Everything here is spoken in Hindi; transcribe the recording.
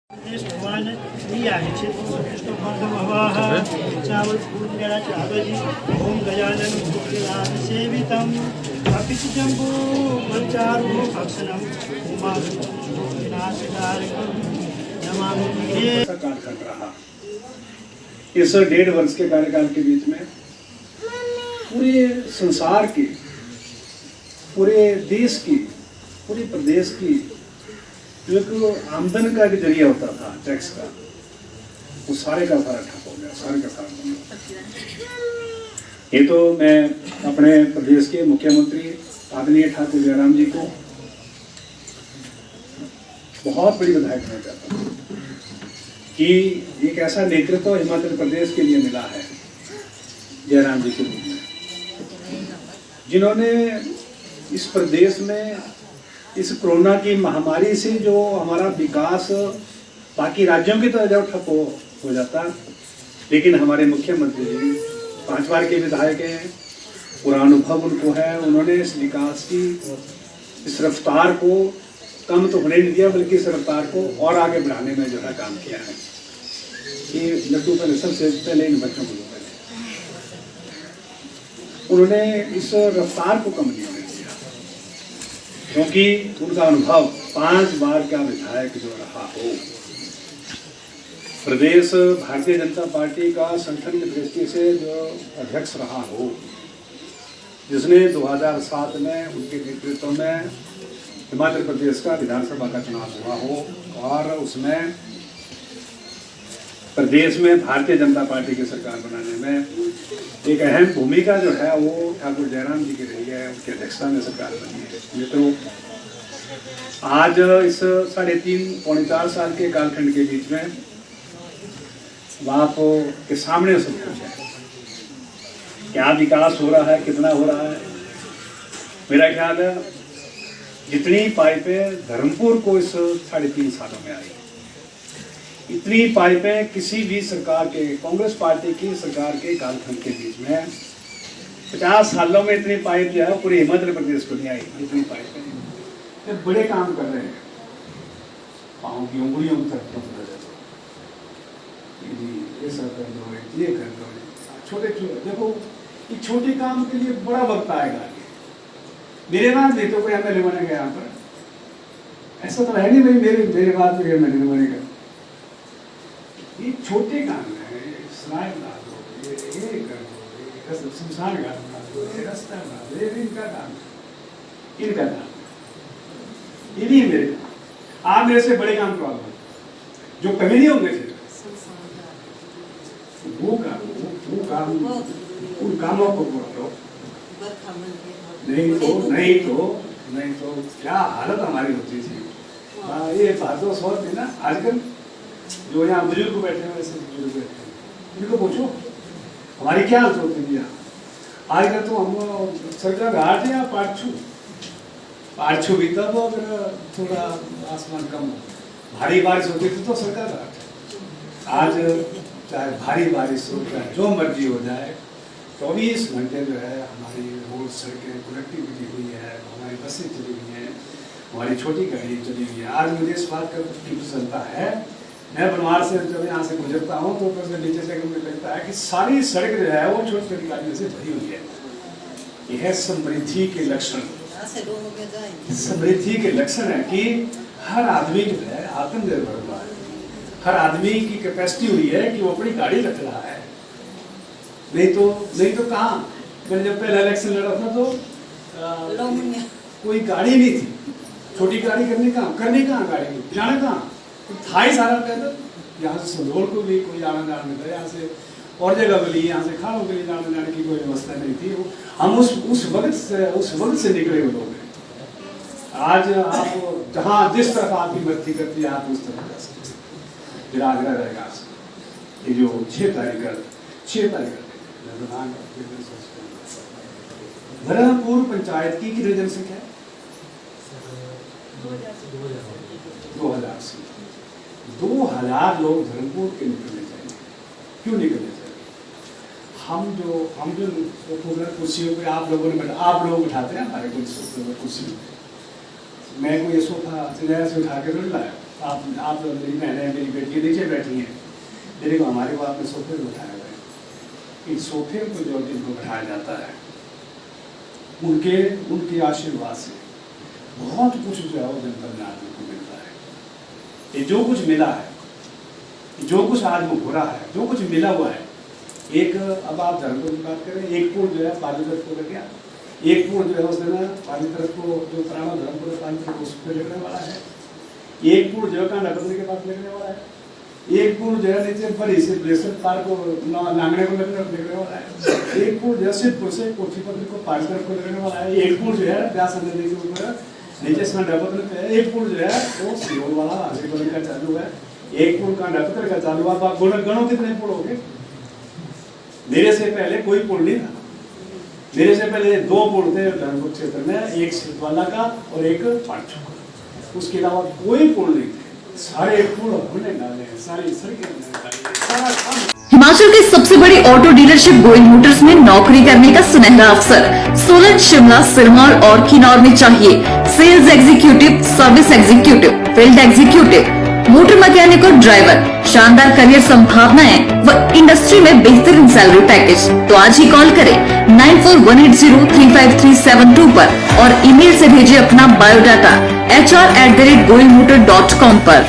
चावल फूल मेरा चावल ओम गजानन भूतनाथ सेवितम अपिच जम्बू पंचारू भक्षणम उमानाशकारकम नमामि कार्य कर रहा। इस 1.5 वर्ष के कार्यकाल के बीच में पूरे संसार की, पूरे देश की, पूरे प्रदेश की जो एक आमदन का एक जरिया होता था टैक्स का, वो सारे का सारा ठप हो गया, सारे का सारा बंद हो गया। ये तो मैं अपने प्रदेश के मुख्यमंत्री आदरणीय ठाकुर जयराम जी को बहुत बड़ी बधाई देना चाहता हूँ कि एक ऐसा नेतृत्व हिमाचल प्रदेश के लिए मिला है जयराम जी के रूप में, जिन्होंने इस प्रदेश में इस कोरोना की महामारी से जो हमारा विकास बाकी राज्यों की तरह जब ठप हो जाता, लेकिन हमारे मुख्यमंत्री जी 5 बार के विधायक हैं, पूरा अनुभव उनको है, उन्होंने इस विकास की इस रफ्तार को कम तो होने नहीं दिया, बल्कि इस रफ्तार को और आगे बढ़ाने में जो है काम किया है। ये लड्डू पहले सबसे पहले इन बच्चों को पहले उन्होंने इस रफ्तार को कम नहीं होने दिया, क्योंकि उनका अनुभव 5 बार का विधायक जो रहा हो, प्रदेश भारतीय जनता पार्टी का संगठन की दृष्टि से जो अध्यक्ष रहा हो, जिसने 2007 में उनके नेतृत्व में हिमाचल प्रदेश का विधानसभा का चुनाव हुआ हो और उसमें प्रदेश में भारतीय जनता पार्टी की सरकार बनाने में एक अहम भूमिका जो है वो ठाकुर जयराम जी की रही है, उनकी अध्यक्षता में सरकार बनी है। ये तो आज इस 3.5 पौने 4 साल के कालखंड के बीच में आप के सामने सब कुछ है, क्या विकास हो रहा है, कितना हो रहा है। मेरा ख्याल है जितनी पाइपें धर्मपुर को इस 3.5 सालों में आई, इतनी पाइपें किसी भी सरकार के, कांग्रेस पार्टी की सरकार के कालखंड के बीच में 50 सालों में इतनी पाइप जो है पूरे हिमाचल प्रदेश को नहीं आई। इतनी पाइपें ये बड़े काम कर रहे हैं, पाँव की उंगलियों तक ये सब कर दो, ये कर दो, छोटे छोटे देखो, ये छोटे काम के लिए बड़ा वक्त आएगा। मेरे बाद नहीं तो कोई एमएलए बनेगा यहाँ पर, ऐसा तो है नहीं भाई मेरे बाद कोई एमएलए बनेगा। ये छोटे काम है, स्नान बना दो, ये कर दो, ये शमशान घाट बना दो, ये रास्ता बना दो, ये इनका काम है, इनका काम, ये नहीं मेरे काम। आप मेरे से बड़े काम करवा दो जो कभी नहीं होंगे, वो काम उन कामों को करो। नहीं तो क्या हालत हमारी होती थी। ये बातों सोच थी ना, आजकल जो यहाँ बुजुर्ग बैठे हैं, वैसे बुजुर्ग बैठे हैं, इनको पूछो हमारी क्या हालत होती थी यहाँ। आजकल तो हम सरकार घाट या पारछू भी तब अगर थोड़ा आसमान कम हो, भारी बारिश होती थी तो सरकार घाट। आज चाहे भारी बारिश हो, चाहे जो मर्जी हो जाए, 24 घंटे जो है हमारी रोड सड़कें कनेक्टिविटी हुई है, हमारी बसें चली हुई हैं, हमारी छोटी गाड़ी चली हुई है। आज मुझे इस बात का प्रसन्नता है, मैं बनवार से जब यहाँ से गुजरता हूँ तो ऊपर से नीचे से मुझे लगता है कि सारी सड़क जो है वो छोटी छोटी गाड़ियों से भरी हुई है। यह समृद्धि के लक्षण, समृद्धि के लक्षण है कि हर आदमी जो है आत्मनिर्भर हुआ है, हर आदमी की कैपेसिटी हुई है कि वो अपनी गाड़ी रख रहा है। नहीं तो कहाँ, मैंने जब पहला इलेक्शन लड़ा था तो कोई गाड़ी नहीं थी, छोटी गाड़ी करने कहाँ गाड़ी जाना कहाँ, था ही सारा पैदल। यहाँ से संदोल को भी कोई आना जाना था, यहाँ से और जगह के लिए, यहाँ से खाड़ों के लिए जाने की कोई व्यवस्था नहीं थी। हम उस वक्त से निकले हुए लोग हैं। आज आप जहाँ जिस तरफ आपकी मर्जी करती है आप उस तरफ जा सकते हैं। फिर आग्रह रहेगा आपसे, ये जो 6 तारीख धर्मपुर पंचायत की कितनी जनसंख्या है? 2000 से 2000 लोग धर्मपुर के निकलने चाहिए। क्यों निकलने चाहिए? हम जो कुर्सियों पे आप लोग उठाते हैं हमारे कुर्सी, मैं कोई सोफा से उठा के लाया, आप मेरी बहन है, मेरी बेटी नीचे बैठी है, मेरे को हमारे को आपने सोफे पर बैठाया हुआ है। इन सोफे को जो जिनको बैठाया जाता है उनके आशीर्वाद से बहुत कुछ जो है वो दिन पर आदमी को मिलता है। ये जो कुछ मिला है, जो कुछ आज वो हो रहा है, जो कुछ मिला हुआ है, एक अब आप धर्मपुर की बात करें, एक पुल जो है पानीपत को लग गया, एक पुल जो है उस दिन पानीपत को जो पुराना धर्मपुर है पानीपत उस पर लगने वाला है, एक पुल जो है कांडापत्री के पास लगने वाला है, एक पुल जो है नीचे बड़ी से ब्लेसर पार को नांगने को लगने वाला है, एक पुल जो है सिद्धपुर से कोठीपत्री को पार को लगने वाला है, एक पुल जो है व्यास नदी के ऊपर नीचे कांडापत्री पे है, एक पुल जो है वो सियोल वाला हाजीपुर का चालू है, एक पुल कांडापत्री का चालू है। आप गणों कितने पुल हो गए? मेरे से पहले कोई पुल नहीं था, मेरे से पहले 2 पुल थे धर्मपुर क्षेत्र में, एक सिद्धवाला का और एक पांचों का, उसके अलावा कोई पुल नहीं थे। सारे पुल हमने डाले हैं, सारी सड़कें हमने डाली, सारा काम। हिमाचल की सबसे बड़ी ऑटो डीलरशिप गोयल मोटर्स में नौकरी करने का सुनहरा अवसर सोलन, शिमला, सिरमौर और किन्नौर में चाहिए sales executive, service executive, field executive, motor mechanic और ड्राइवर। शानदार करियर संभावनाएं व इंडस्ट्री में बेहतरीन सैलरी पैकेज। तो आज ही कॉल करें 9418035372 पर और ईमेल से भेजिए अपना बायोडाटा hr@goilmotor.com पर।